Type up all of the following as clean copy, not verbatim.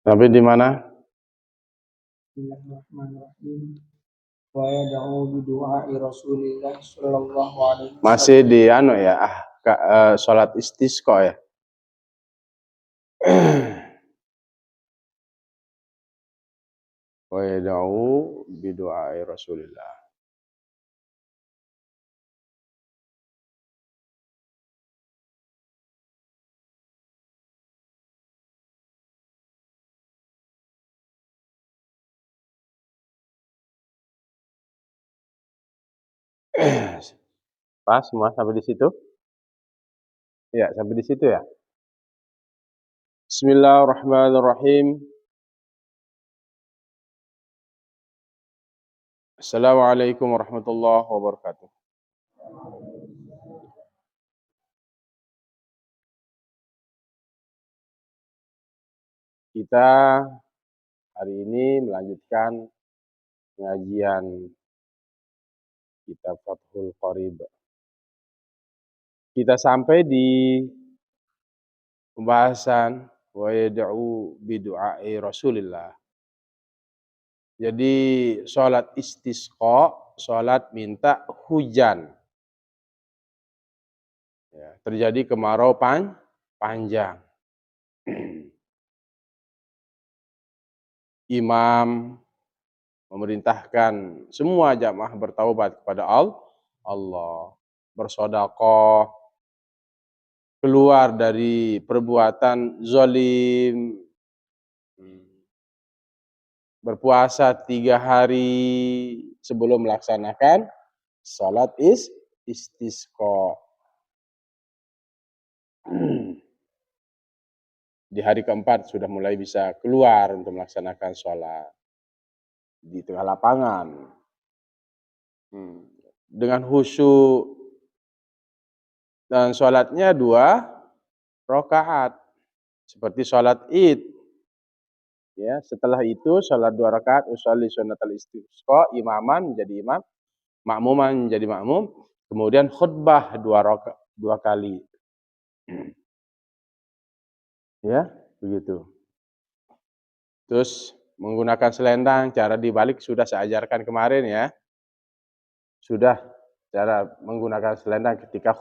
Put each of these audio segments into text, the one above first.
Sampai di mana? Bismillahirrahmanirrahim. Wa yad'u bi du'a'i Rasulillah sallallahu alaihi wasallam. Masih di salat istisqa ya. Wa yad'u bi du'a'i Rasulillah. Pas semua sampai di situ? Ya, sampai di situ ya. Bismillahirrahmanirrahim. Assalamualaikum warahmatullahi wabarakatuh. Kita hari ini melanjutkan pengajian kitab Fathul Qorib. Kita sampai di pembahasan wa yad'u bi du'a'i Rasulillah. Jadi sholat istisqa, sholat minta hujan. Ya, terjadi kemarau panjang. Imam memerintahkan semua jamaah bertaubat kepada Allah, bersedekah, keluar dari perbuatan zalim, berpuasa 3 hari sebelum melaksanakan sholat istisqa. Di hari keempat sudah mulai bisa keluar untuk melaksanakan sholat di tengah lapangan. Dengan khusyuk dan sholatnya 2 rakaat seperti sholat Id. Ya, setelah itu sholat 2 rakaat usolli sunnatal istisqa, imaman menjadi imam, makmuman menjadi makmum, kemudian khutbah 2 kali. Ya, begitu. Terus menggunakan selendang, cara dibalik sudah saya ajarkan kemarin ya. Sudah cara menggunakan selendang ketika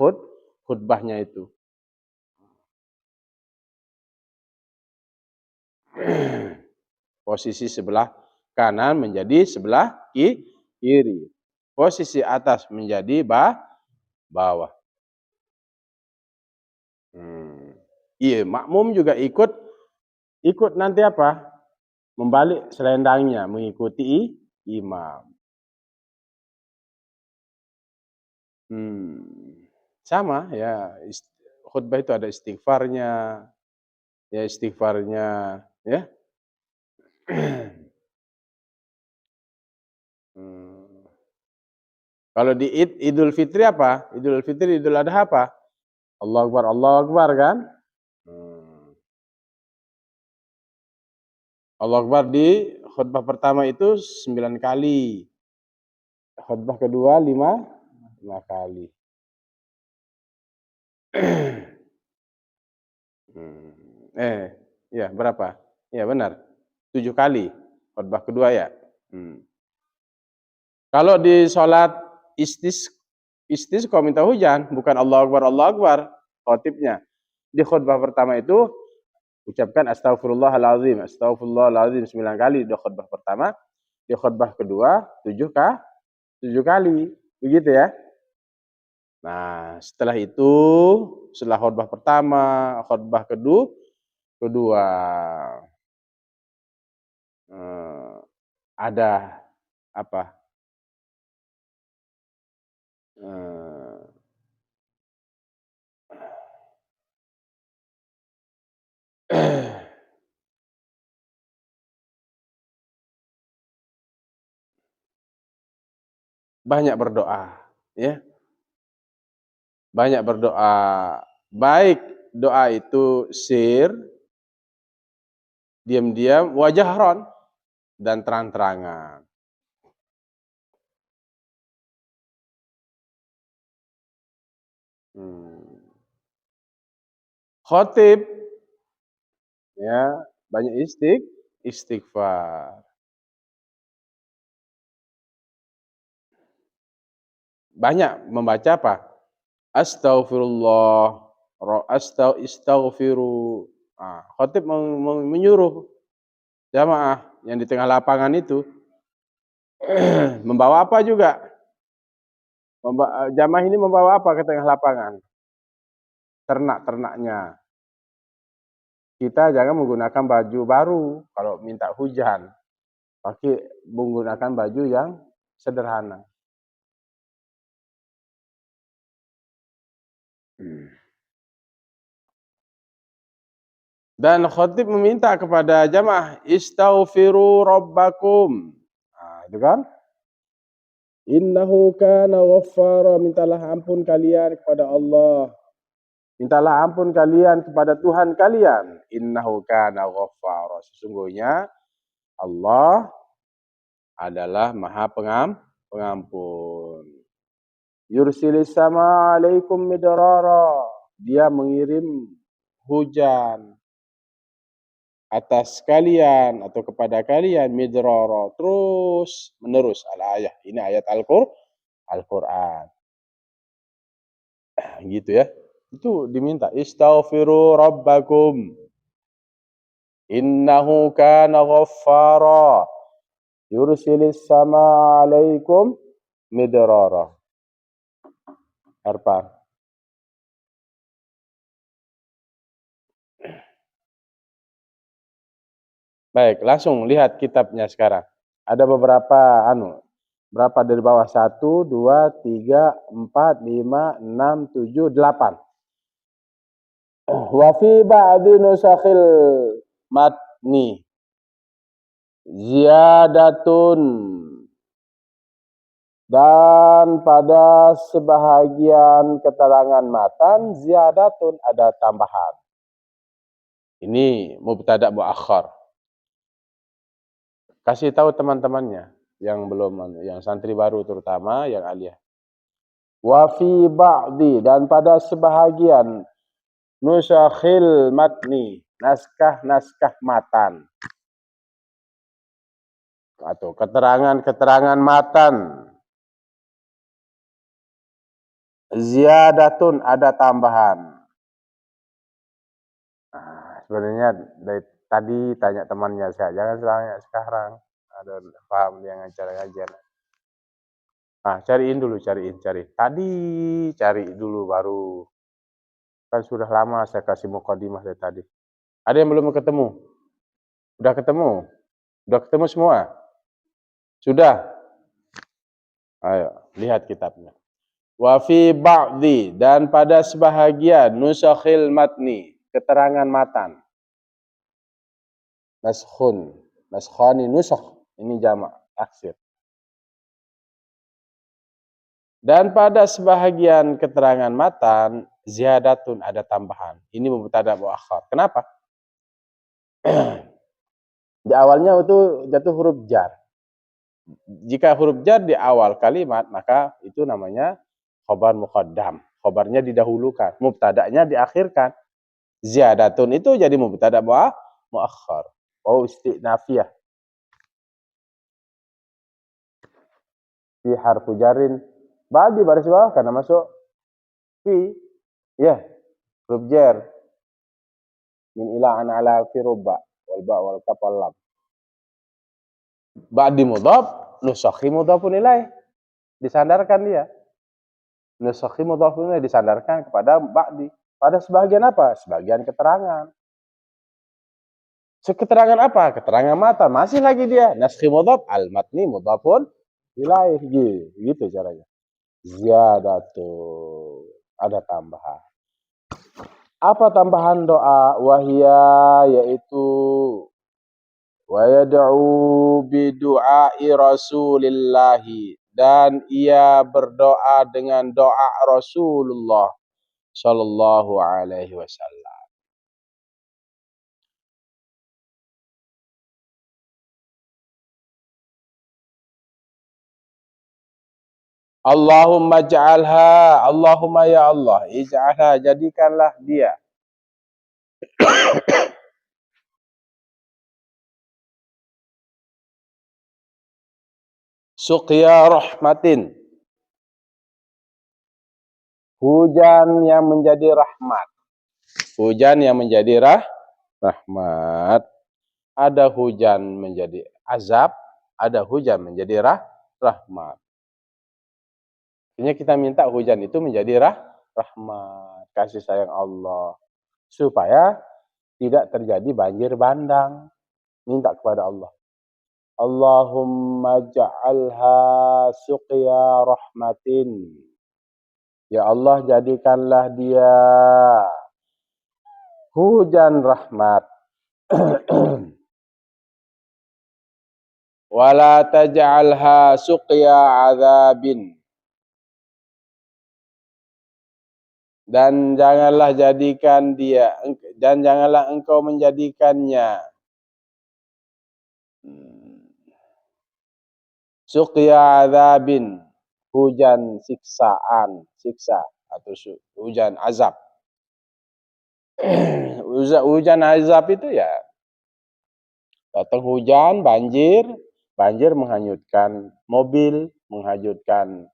khutbahnya itu. Posisi sebelah kanan menjadi sebelah kiri. Posisi atas menjadi bawah. Iya, makmum juga ikut nanti apa? Membalik selendangnya mengikuti imam. Sama ya, khutbah itu ada istighfarnya. Ya istighfarnya ya. Kalau di Idul Fitri apa? Idul Fitri, Idul Adha apa? Allahu Akbar kan? Allahu Akbar di khutbah pertama itu 9 kali. Khutbah kedua 5 kali. Ya berapa? Ya benar. 7 kali. Khutbah kedua ya. Kalau di sholat istisqa minta hujan, bukan Allahu Akbar, khotibnya. Di khutbah pertama itu ucapkan astagfirullahaladzim 9 kali di khutbah pertama. Di khutbah kedua 7 kali. Begitu ya. Nah, setelah itu, setelah khutbah pertama, khutbah kedua ada apa? Banyak berdoa, ya. Banyak berdoa. Baik doa itu sir, diam-diam, wajahron, dan terang-terangan. Khotib, ya, banyak istighfar. Banyak membaca apa? Astaghfirullah, istaghfiru. Khatib menyuruh jamaah yang di tengah lapangan itu membawa apa juga? Jamaah ini membawa apa ke tengah lapangan? Ternak-ternaknya. Kita jangan menggunakan baju baru kalau minta hujan. Pakai menggunakan baju yang sederhana. Dan khatib meminta kepada jamaah, istaghfiru rabbakum. Itu kan? Innahu kana ghaffara, mintalah ampun kalian kepada Allah. Mintalah ampun kalian kepada Tuhan kalian. Innahu kana ghaffara. Sesungguhnya Allah adalah Maha Pengampun. Yursilis sama alaikum midrara. Dia mengirim hujan atas kalian atau kepada kalian midrara, terus menerus. Al-ayah. Ini ayat Al-Quran. Gitu ya. Itu diminta. Istaghfiru rabbakum. Innahu kana ghaffara. Yursilis sama alaikum midrara. Harpan. Baik, langsung lihat kitabnya sekarang. Ada beberapa berapa dari bawah? 1, 2, 3, 4, 5, 6, 7, 8. Wa fi ba'di nusakhil matni ziyadatun, dan pada sebahagian keterangan matan ziyadatun, ada tambahan. Ini mubtada muakhar. Kasih tahu teman-temannya yang belum, yang santri baru terutama, yang aliyah. Wa fi ba'di, dan pada sebahagian nusakhil matni, naskah-naskah matan atau keterangan-keterangan matan, ziyadatun, ada tambahan. Sebenarnya dari tadi tanya temannya, saya jangan tanya sekarang, ada paham dia ngajar-ngajar. Cariin dulu, cari. Tadi cari dulu baru. Kan sudah lama saya kasih mukadimah dari tadi. Ada yang belum ketemu? Udah ketemu? Udah ketemu semua? Sudah? Ayo, lihat kitabnya. Wa fi ba'di, dan pada sebahagian nusakhil matni, keterangan matan. Naskhani, nusakh, ini jamak taksir. Dan pada sebahagian keterangan matan ziyadatun, ada tambahan. Ini mubtada muakhar. Kenapa? Di awalnya itu jatuh huruf jar. Jika huruf jar di awal kalimat, maka itu namanya khobar muqaddam. Khobarnya didahulukan, mubtada'nya diakhirkan. Ziyadatun itu jadi mubtada muakhar. Istinafiyah. Fi harfu jarin ba'di, baris bawah karena masuk fi. Ya, huruf jar. Min ila an ala fi rubba wal ba wal kaf wal lam. Ba'di mudhaf, nusakhi mudhafun ilaih. Disandarkan dia. Nusakhi mudhafun ilaih disandarkan kepada ba'di. Pada sebagian apa? Sebagian keterangan. Keterangan apa? Keterangan mata. Masih lagi dia. Naskhi mudhaf, al-matni mudhafun ilaih. Gitu caranya. Ziyadatu, ada tambahan. Apa tambahan doa? Wahia, yaitu wa yad'u bi du'ai Rasulillahi, dan ia berdoa dengan doa Rasulullah sallallahu alaihi wasallam. Allahumma ja'alha, Allahumma ya Allah, ij'alha, jadikanlah dia. suqya rahmatin. Hujan yang menjadi rahmat. Hujan yang menjadi rahmat. Ada hujan menjadi azab, ada hujan menjadi rahmat. Artinya kita minta hujan itu menjadi rahmat, kasih sayang Allah. Supaya tidak terjadi banjir bandang. Minta kepada Allah. Allahumma ja'alha suqya rahmatin. Ya Allah, jadikanlah dia hujan rahmat. Wala taj'alha suqya azabin. Dan janganlah engkau menjadikannya suqya azabin, hujan siksa atau hujan azab. Hujan azab itu ya datang hujan, banjir menghanyutkan mobil, menghanyutkan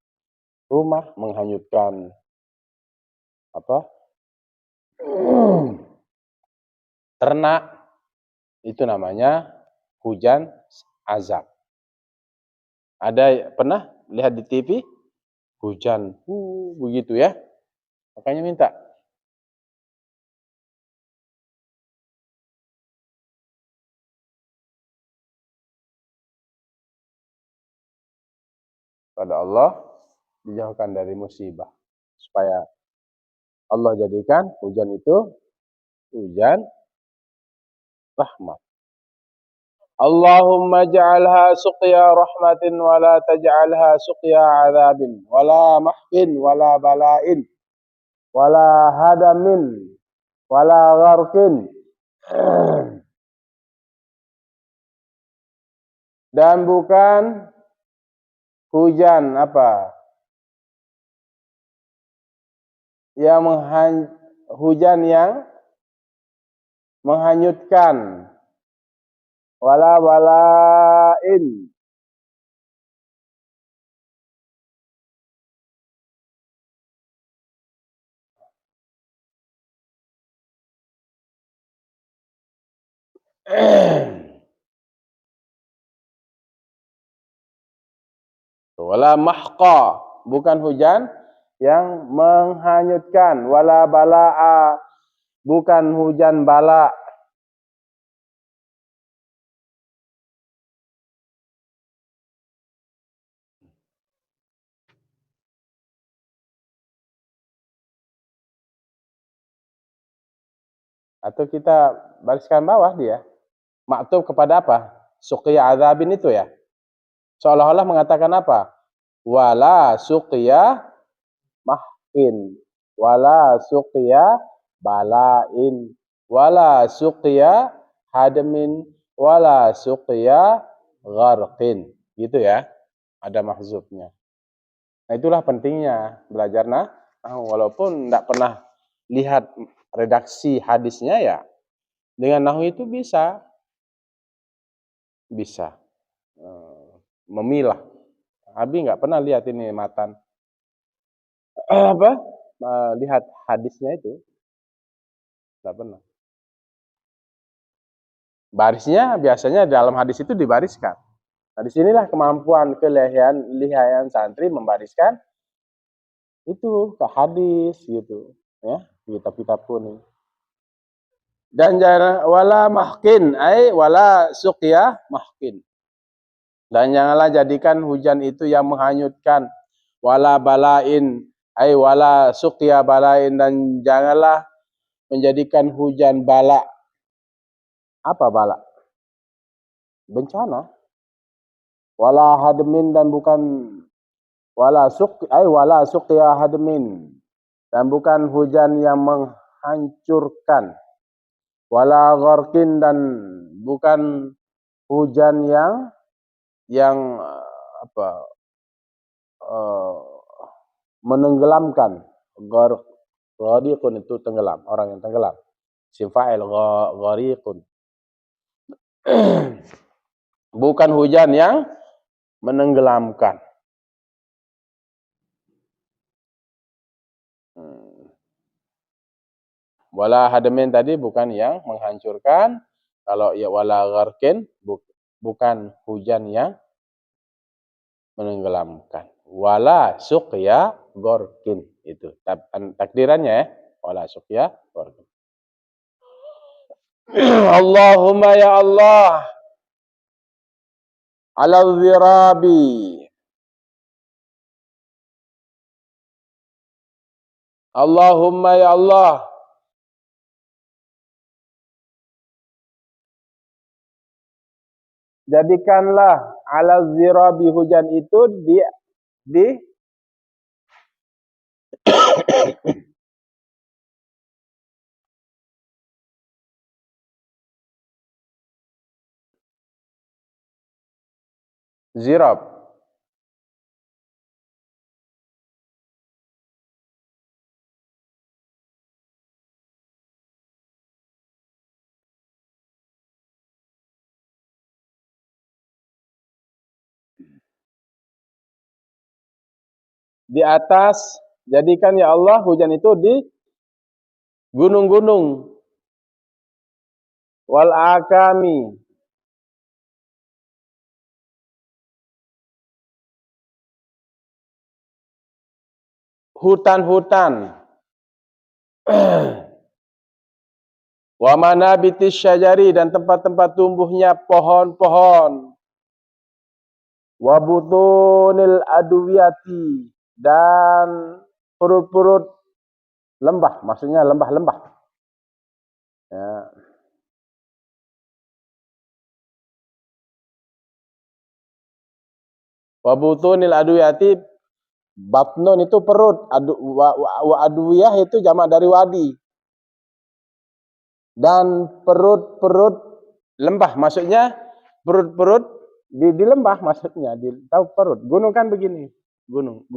rumah, menghanyutkan ternak. Itu namanya hujan azab. Ada pernah lihat di TV hujan begitu ya? Makanya minta pada Allah dijauhkan dari musibah, supaya Allah jadikan hujan itu hujan rahmat. Allahumma ja'alha suqya rahmatin wa la taj'alha suqya azabin wa la mahqin wa la bala'in wa la hadamin wa la gharqin. Dan bukan hujan hujan yang menghanyutkan, wala bala'in, wala mahqa, bukan hujan yang menghanyutkan, wala bala'a, bukan hujan bala. Atau kita bariskan bawah dia. Maktub kepada apa? Suqya azabin itu ya. Seolah-olah mengatakan apa? Wala suqya mahqin, wala suqya bala'in, wala suqya hadmin, wala suqya gharqin. Gitu ya. Ada mahzubnya. Nah, itulah pentingnya belajar walaupun tidak pernah lihat redaksi hadisnya ya. Dengan nahwu itu bisa memilah. Abi nggak pernah lihat ini matan lihat hadisnya itu nggak pernah. Barisnya biasanya dalam hadis itu dibariskan. Nah, disinilah kemampuan kelihayan santri membariskan itu ke hadis gitu ya, kitab-kitab kuning. Dan jangan wala mahqin, wala suqya mahqin. Dan janganlah jadikan hujan itu yang menghanyutkan, wala balain, wala suqya balain, dan janganlah menjadikan hujan bala. Apa bala? Bencana. Wala hadmin, dan bukan wala suqya hadmin, dan bukan hujan yang menghancurkan. Wala gharqin, dan bukan hujan yang menenggelamkan. Ghariqun itu tenggelam, orang yang tenggelam. Isim fa'il ghariqun. Bukan hujan yang menenggelamkan. Wala hadamin tadi bukan yang menghancurkan. Kalau ya wala gharkin bukan hujan yang menenggelamkan. Wala suqya gorkin itu takdirannya ya. Wala suqya gorkin. Allahumma ya Allah ala dhirabi. Allahumma ya Allah jadikanlah ala zirabi hujan itu di zirab. Di atas, jadikan ya Allah hujan itu di gunung-gunung. Wal akami. Hutan-hutan. Wa manabitis syajari dan tempat-tempat tumbuhnya pohon-pohon. Wa butunil adwiyati dan perut-perut lembah, maksudnya lembah-lembah. Ya. Wa butunil adwiyati, batnun itu perut, wa adwiyah itu jamak dari wadi. Dan perut-perut lembah, maksudnya perut-perut di lembah, maksudnya tahu perut. Gunung kan begini, gunung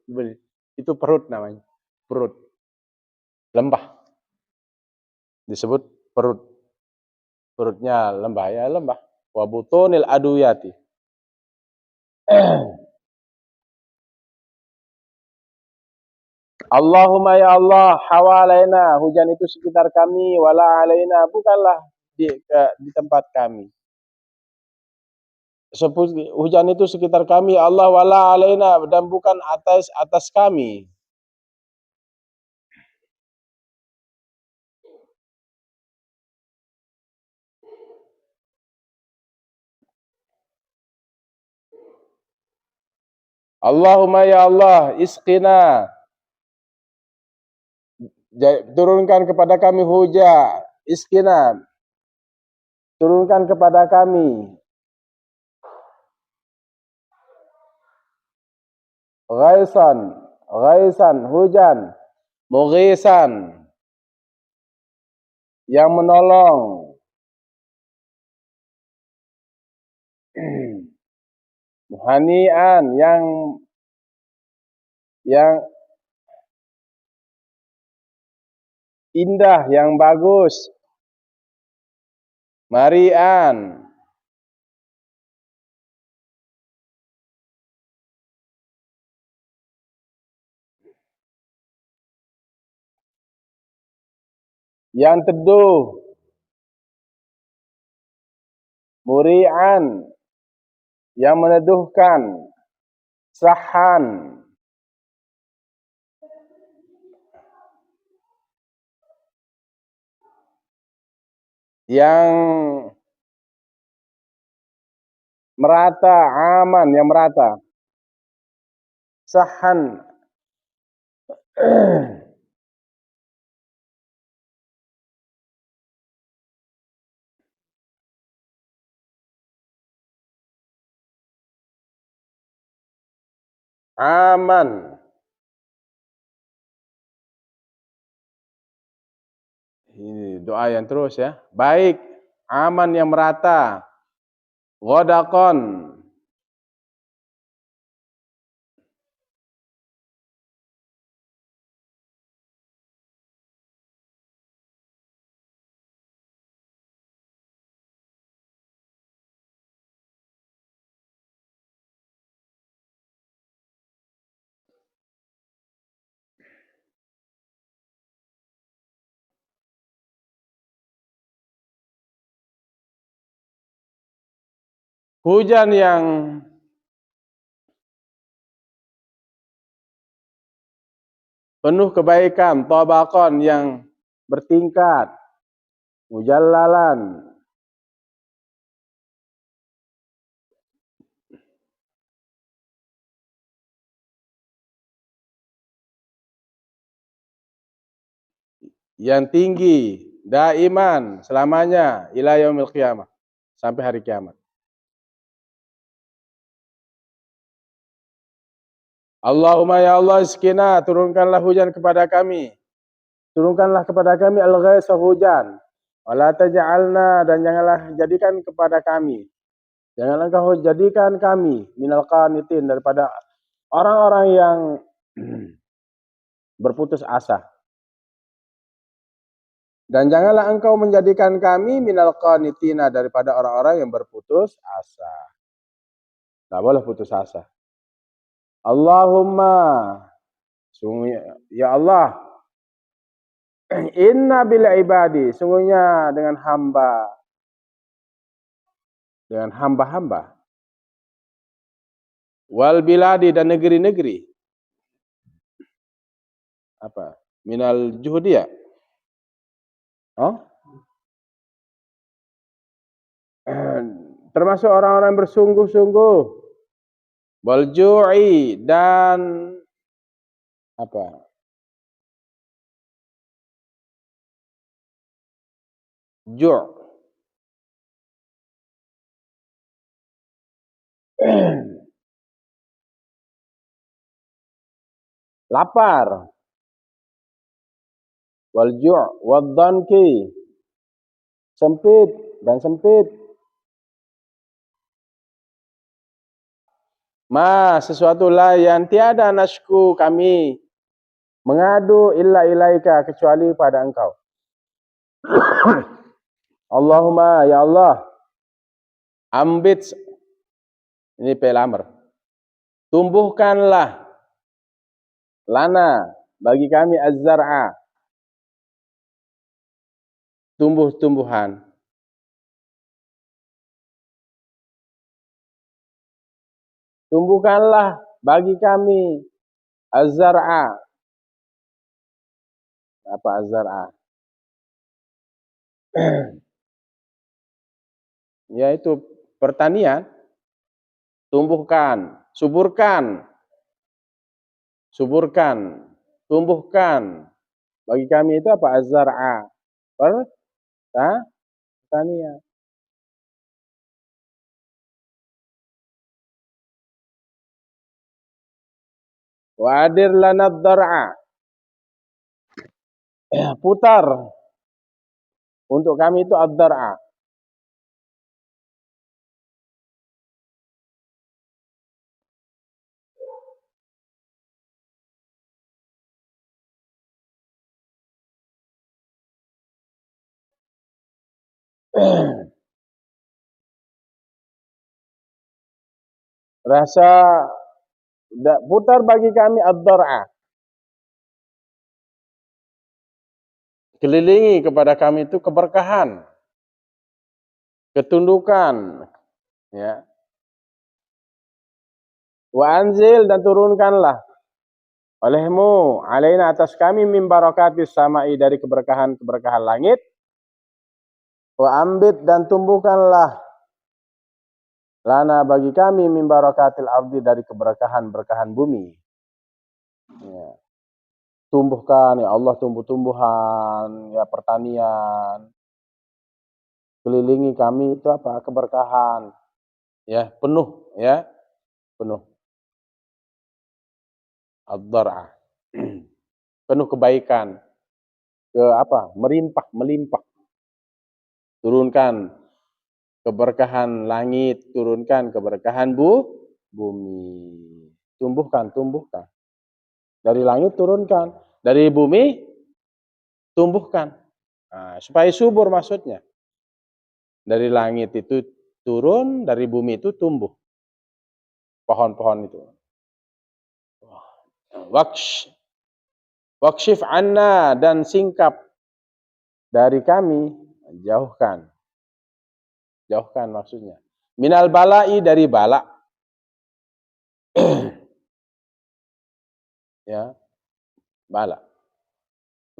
begini. Itu perut namanya, perut. Lembah disebut perut. Perutnya lembah ya lembah. Wa butunil adwiyati. Allahumma ya Allah hawalaina, hujan itu sekitar kami, wala alaina, bukanlah di tempat kami. Hujan itu sekitar kami, Allah, wala alaina, dan bukan atas kami. Allahumma ya Allah isqina, turunkan kepada kami hujan. Isqina, turunkan kepada kami. Ghaisan, hujan. Mughisan, yang menolong. Hani'an, yang indah, yang bagus. Mari'an, yang teduh. Muri'an, yang meneduhkan. Sahan, yang merata. Aman, yang merata. Sahan, aman. Ini doa yang terus ya. Baik, aman yang merata. Ghodakon, hujan yang penuh kebaikan, tabaqan yang bertingkat, mujallalan, yang tinggi, daiman, selamanya, ila yaumil qiyamah, sampai hari kiamat. Allahumma ya Allah iskina, turunkanlah hujan kepada kami. Turunkanlah kepada kami al-ghaitha hujan. Wala taj'alna, dan janganlah jadikan kepada kami. Janganlah engkau jadikan kami minal qanitin, daripada orang-orang yang berputus asa. Dan janganlah engkau menjadikan kami minal qanitina, daripada orang-orang yang berputus asa. Tidak boleh putus asa. Allahumma, sungguhnya ya Allah, inna bil ibadi, sungguhnya dengan hamba-hamba, wal biladi, dan negeri-negeri, apa? Minal juhudiyah. Oh? Termasuk orang-orang bersungguh-sungguh, wal ju'i, dan apa? Ju'. Lapar. Wal ju', wad dhanki, sempit dan sempit. Ma, sesuatu lah yang tiada nasku kami mengadu illa ilaika, kecuali pada engkau. Allahumma ya Allah, ambit, ini pelamar, tumbuhkanlah lana, bagi kami az-zar'a, tumbuh-tumbuhan. Tumbuhkanlah bagi kami az-zar'a. Apa az-zar'a? Yaitu pertanian. Tumbuhkan, suburkan, tumbuhkan. Bagi kami itu apa? Az-zar'a. Pertanian. Wa adir lana ad-dar'a. Putar untuk kami itu ad-dar'a. Rasa putar bagi kami ad-dar'a. Kelilingi kepada kami itu keberkahan, ketundukan, ya. Wa anzil, dan turunkanlah olehmu alaina, atas kami, min barakatis sama'i, dari keberkahan-keberkahan langit. Wa ambit, dan tumbuhkanlah lana, bagi kami, min barakatil ardi, dari keberkahan-berkahan bumi. Ya. Tumbuhkan ya Allah, tumbuh-tumbuhan, ya, pertanian. Kelilingi kami itu apa? Keberkahan. Ya, penuh, ya. Penuh. Ad-dar'a. Penuh kebaikan. Melimpah. Turunkan keberkahan langit, turunkan keberkahan bumi. Tumbuhkan. Dari langit turunkan, dari bumi tumbuhkan. Nah, supaya subur maksudnya. Dari langit itu turun, dari bumi itu tumbuh pohon-pohon itu. Wakshif anna, dan singkap dari kami, jauhkan maksudnya. Minal bala'i, dari bala. Ya, bala.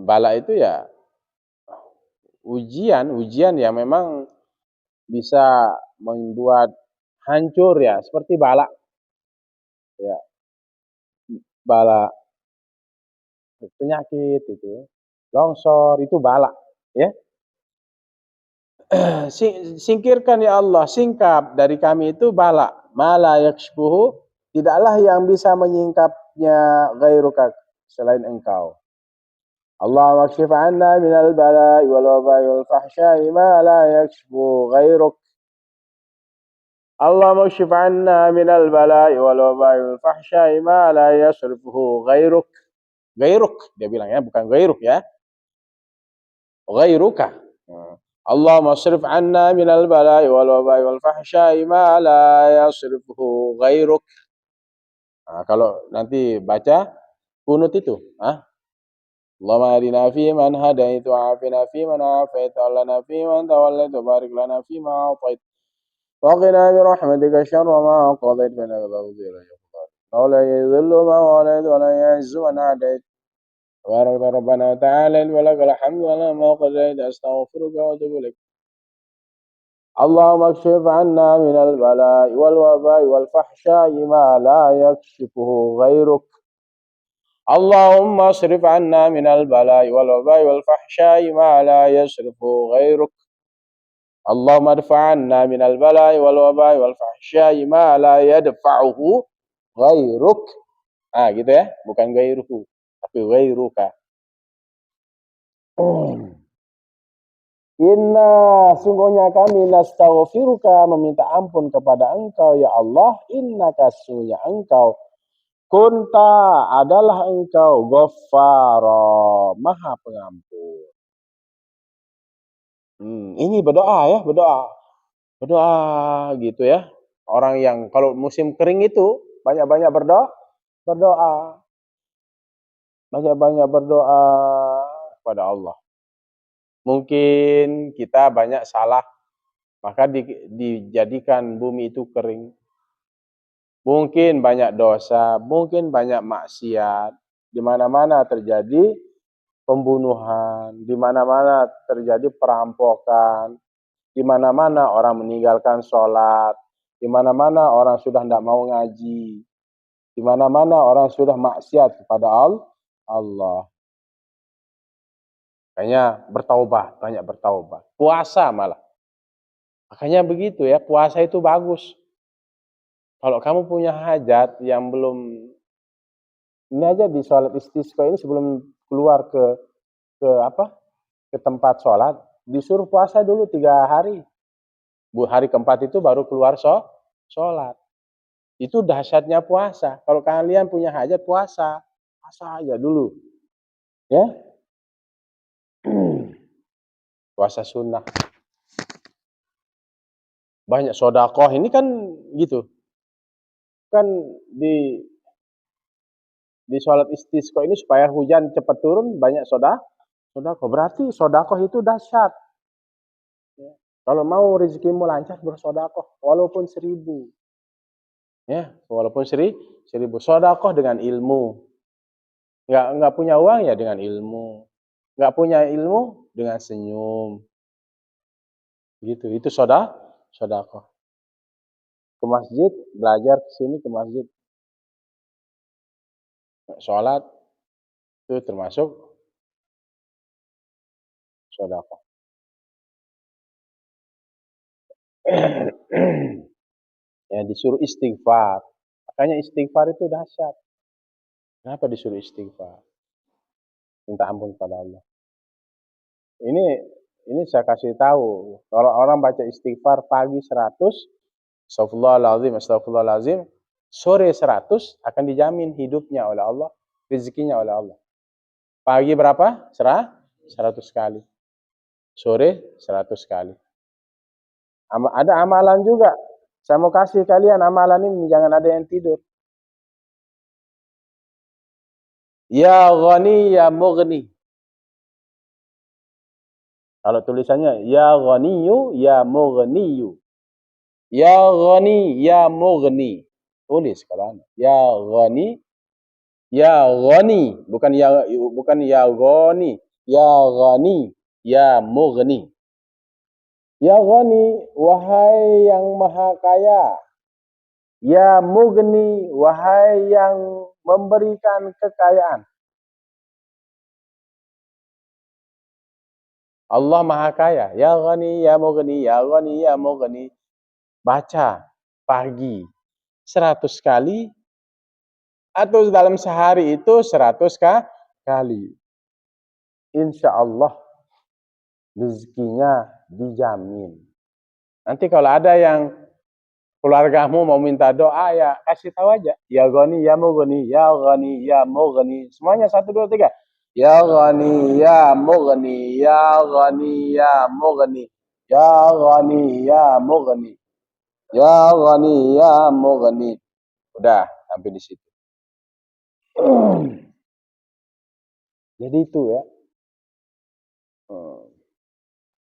Bala itu ya ujian yang memang bisa membuat hancur ya, seperti bala. Ya, bala penyakit itu, longsor itu bala, ya. Singkirkan ya Allah, singkap dari kami itu bala, ma la yakshfuhu, tidaklah yang bisa menyingkapnya ghairuka, selain Engkau. Allahumma kshif 'anna minal bala'i wal waba'i wal fahsya'i ma la yakshifu ghairuk. Allahumma kshif 'anna minal bala'i wal waba'i wal fahsya'i ma la yasrifuhu ghairuk. Ghairuk dia bilang ya, bukan ghairuk ya. Ghairuka. Allahumma shrif 'anna minal bala'i wal waba'i wal fahsya'i ma la yasrifuhu ghairuk. Nah, kalau nanti baca kunut itu, Allahumma hadina fi man hadait wa afina fi man afait wa lana fi man tawallait wa barik lana fi ma atait. Wa qina bi rahmatika syarra ma qadait fa innaka taqdi wa la yuqda. Wa la yadhillu ma walait wa la yu'izzu man adait. Tabarak rabbana wa ta'ala wa lakal hamdu ala ma qadait. Astaghfiruka wa atubu ilaik. Allahumma kshif 'anna minal bala'i wal waba'i wal fahsya'i ma la yakshifuhu ghairuk. Allahumma shrif 'anna minal bala'i wal waba'i wal fahsya'i ma la yasrifu ghairuk. Allahumma adfa' 'anna minal bala'i wal waba'i wal fahsya'i ma la yadfa'uhu ghairuk. Gitu ya, bukan ghairuhu, tapi ghairuka. Inna, sungguhnya kami nastaghfiruka, meminta ampun kepada Engkau ya Allah. Innaka, sungguhnya Engkau, kunta, adalah Engkau, Ghaffara, Maha Pengampun. Ini berdoa ya, berdoa gitu ya. Orang yang kalau musim kering itu banyak-banyak berdoa, banyak-banyak berdoa kepada Allah. Mungkin kita banyak salah, maka dijadikan bumi itu kering. Mungkin banyak dosa, mungkin banyak maksiat, di mana-mana terjadi pembunuhan, di mana-mana terjadi perampokan, di mana-mana orang meninggalkan sholat, di mana-mana orang sudah tidak mau ngaji, di mana-mana orang sudah maksiat kepada Allah. Makanya bertaubat, banyak bertaubat. Puasa malah. Makanya begitu ya, puasa itu bagus. Kalau kamu punya hajat yang belum, ini aja di sholat istisqa ini sebelum keluar ke tempat sholat, disuruh puasa dulu 3 hari. Hari keempat itu baru keluar sholat. Itu dahsyatnya puasa. Kalau kalian punya hajat, puasa aja dulu. Ya. Puasa sunnah. Banyak sodakoh, ini kan gitu. Kan di sholat istisqa ini supaya hujan cepat turun, banyak sodakoh. Berarti sodakoh itu dahsyat. Ya. Kalau mau rezekimu lancar, bersodakoh walaupun 1000. Ya, walaupun 1000. Sodakoh dengan ilmu. Nggak punya uang ya dengan ilmu. Nggak punya ilmu dengan senyum. Gitu. Itu sodakoh. Ke masjid, belajar ke sini ke masjid. Sholat itu termasuk sodakoh. Ya, disuruh istighfar. Makanya istighfar itu dahsyat. Kenapa disuruh istighfar? Minta ampun kepada Allah. Ini saya kasih tahu. Kalau orang baca istighfar pagi 100, astagfirullahaladzim, sore 100, akan dijamin hidupnya oleh Allah, rezekinya oleh Allah. Pagi berapa? 100 kali. Sore 100 kali. Ada amalan juga. Saya mau kasih kalian amalan ini, jangan ada yang tidur. Ya ghani ya mughni. Kalau tulisannya ya ghaniyu ya mughniyu. Ya ghani, ya mughni. Tulis kalau Anda. Ya ghani, ya ghani, bukan ya ghani. Ya ghani, ya mughni. Ya ghani, wahai yang maha kaya. Ya mughni, wahai yang memberikan kekayaan. Allah maha kaya. Ya ghani, ya mughni, ya ghani, ya mughni. Baca pagi 100 kali atau dalam sehari itu 100 kali. Insya Allah rezekinya dijamin. Nanti kalau ada yang keluargamu mau minta doa, ya kasih tahu aja. Ya Ghani, ya Mughni, ya Ghani, ya Mughni. Semuanya 1, 2, 3. Ya Ghani, ya Mughni, ya Ghani, ya Mughni. Ya Ghani, ya Mughni. Ya Ghani, ya Mughni. Udah, sampai di situ. Jadi itu ya.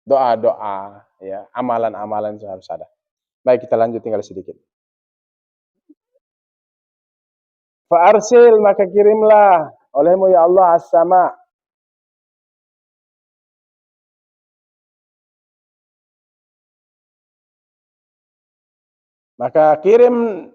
Doa-doa, ya, amalan-amalan itu harus ada. Baik, kita lanjut tinggal sedikit. Fa'arsil, maka kirimlah olehmu ya Allah as-sama. Maka kirim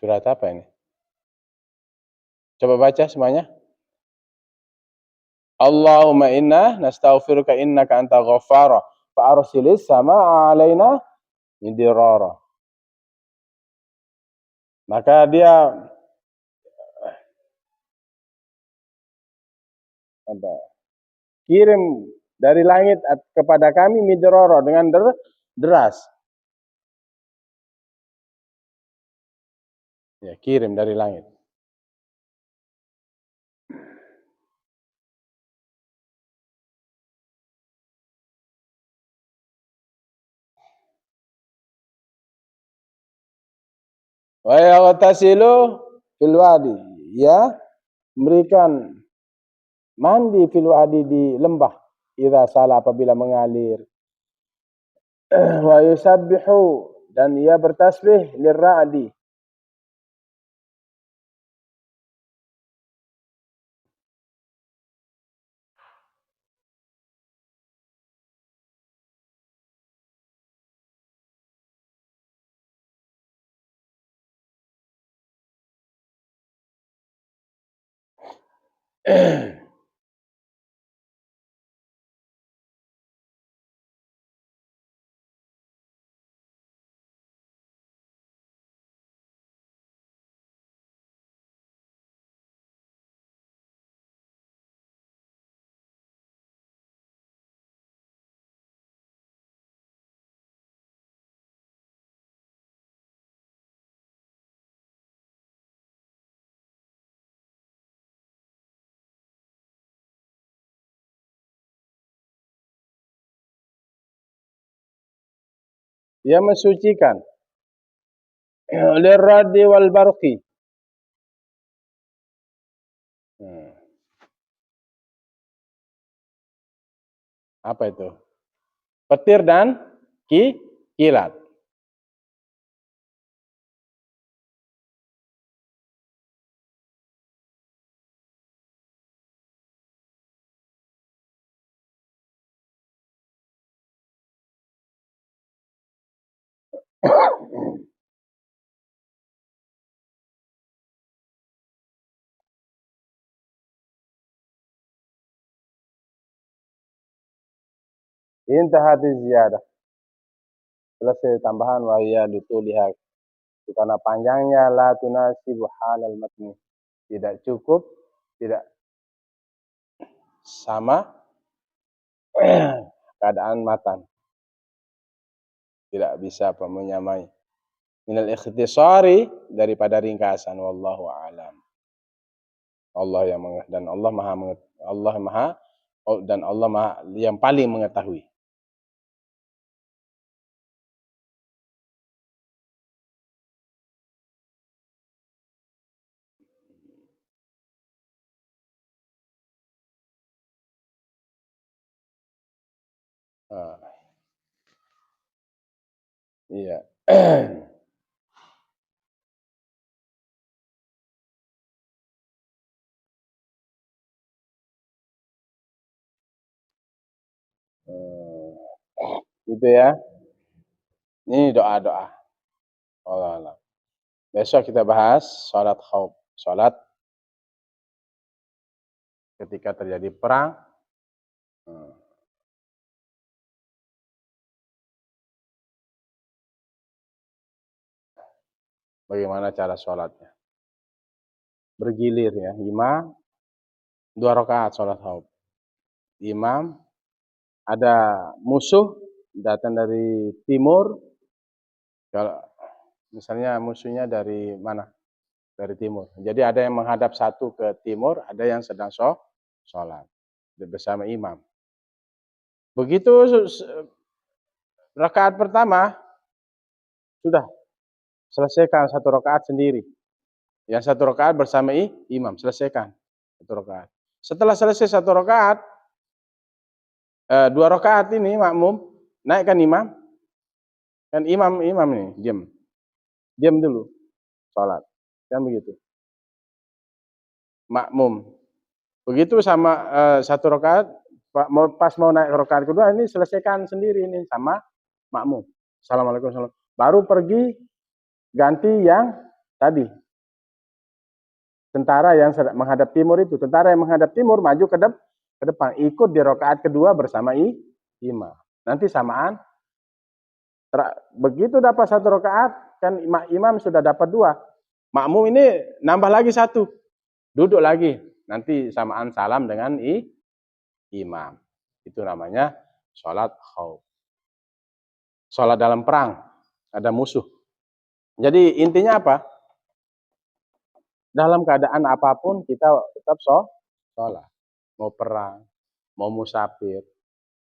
surat apa ini? Coba baca semuanya. Allahumma inna nastaghfiruka innaka anta ghaffara fa'arsilis sama alaina midrara. Maka dia apa? Kirim dari langit kepada kami midrara dengan deras. Ya, kirim dari langit. Wa yaghtasilu fil wadi, ya, memberikan mandi fil wadi di lembah idza salah apabila mengalir. Wa yusabbihu, dan ia bertasbih lirra'di. Ia mensucikan lirradi wal barqi. Apa itu? Petir dan kilat. Intahat ziyadah. Selesai tambahan wa hiya dutuliha, karena panjangnya la tunasibu halal matni. Tidak cukup, tidak sama keadaan matan. Tidak bisa menyamai. Minal ikhtisari, daripada ringkasan, wallahu a'lam. Allah yang dan Allah Maha Allah Maha dan Allah Maha yang paling mengetahui. Ah, iya. Itu ya. Ini doa-doa. Allah alam. Besok kita bahas salat khauf, salat ketika terjadi perang. Hmm, Bagaimana cara salatnya? Bergilir ya, imam 2 rakaat salat khauf. Imam, ada musuh datang dari timur, kalau misalnya musuhnya dari mana? Dari timur. Jadi ada yang menghadap satu ke timur, ada yang sedang sholat bersama imam. Begitu rakaat pertama, sudah selesaikan 1 rakaat sendiri. Yang 1 rakaat bersama imam, selesaikan 1 rakaat. Setelah selesai 1 rakaat, 2 rakaat ini makmum, naikkan imam, kan imam ini diam dulu, sholat, kan begitu. Makmum, begitu sama 1 rakaat, pas mau naik rakaat kedua ini selesaikan sendiri ini sama makmum. Assalamualaikum, baru pergi ganti yang tadi. Tentara yang menghadap timur itu, tentara yang menghadap timur maju ke depan, ikut di rakaat kedua bersama imam. Nanti samaan, begitu dapat 1 rakaat, kan imam sudah dapat 2. Makmum ini nambah lagi 1, duduk lagi. Nanti samaan salam dengan imam. Itu namanya sholat khauf. Sholat dalam perang, ada musuh. Jadi intinya apa? Dalam keadaan apapun kita tetap sholat. Mau perang, mau musafir,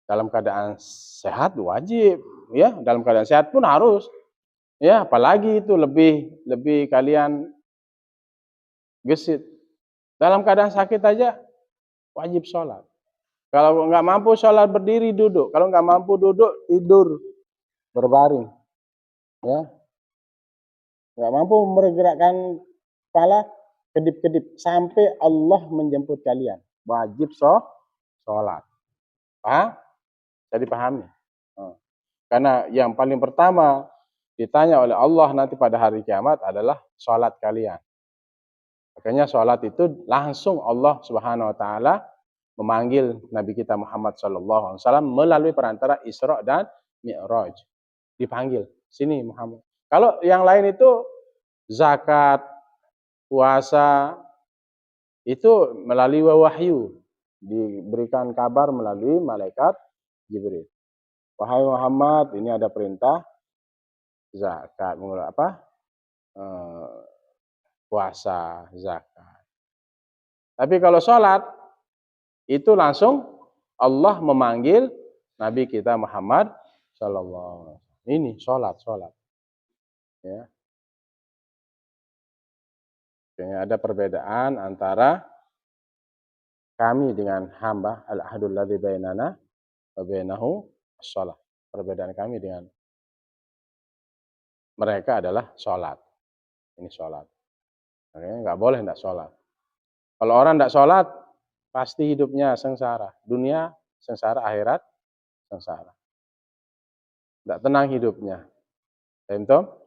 dalam keadaan sehat wajib, ya. Dalam keadaan sehat pun harus, ya. Apalagi itu lebih kalian gesit. Dalam keadaan sakit aja wajib sholat. Kalau nggak mampu sholat berdiri, duduk. Kalau nggak mampu duduk, tidur berbaring, ya. Nggak mampu menggerakkan kepala, kedip-kedip sampai Allah menjemput kalian. Wajib sholat. Paham? Jadi pahami. Karena yang paling pertama ditanya oleh Allah nanti pada hari kiamat adalah sholat kalian. Makanya sholat itu langsung Allah Subhanahu Wa Taala memanggil Nabi kita Muhammad Sallallahu Alaihi Wasallam melalui perantara Isra dan Mi'raj. Dipanggil, sini Muhammad. Kalau yang lain itu zakat, puasa, itu melalui wahyu, diberikan kabar melalui malaikat Jibril. Wahai Muhammad, ini ada perintah zakat, puasa, zakat. Tapi kalau sholat, itu langsung Allah memanggil Nabi kita Muhammad Sallallahu Alaihi Wasallam. Ini sholat. Ya. Kayaknya ada perbedaan antara kami dengan hamba, al-ahdul ladzi bainana wa bainahu shalah. Perbedaan kami dengan mereka adalah sholat. Ini sholat. Makanya nggak boleh nggak sholat. Kalau orang nggak sholat, pasti hidupnya sengsara. Dunia sengsara, akhirat sengsara. Nggak tenang hidupnya. Paham?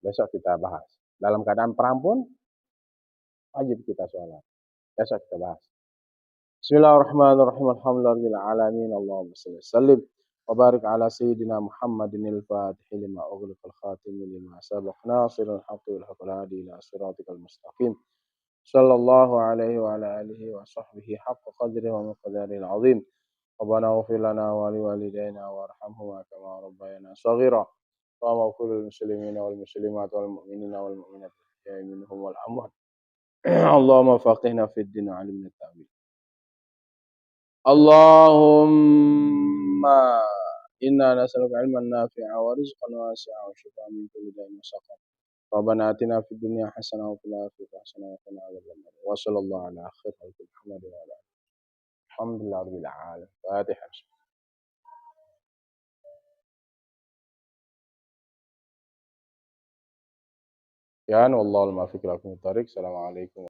Besok kita bahas. Dalam keadaan perang pun wajib kita sholat. Besok kita bahas. Bismillahirrahmanirrahim. Alhamdulillahirabbil alamin. Allahumma shalli wa sallim wa barik ala sayyidina Muhammadin al-Fatih lima ughliqal khatim lima sabaq nasirul haqqi wal hadi ila siratikal mustaqim. Sallallahu alaihi wa ala alihi wa sahbihi haqqa qadri wa miqdaril azim. Rabbana ighfir lana wa liwalidayna warhamhuma kama rabbayana shaghira. اللهم اغفر للمسلمين والمسلمات والمؤمنين والمؤمنات الأحياء منهم والأموات اللهم فقهنا في الدين وعلمنا التأويل اللهم إنا نسألك علما نافعا ورزقا واسعا وشفاء من كل داء وسقم ربنا آتنا في الدنيا حسنة وفي الآخرة حسنة وقنا عذاب النار وصلى الله على خير خلق محمد وعلى آله الحمد لله رب العالمين فاتحة والله الموفق لكم الطريق السلام عليكم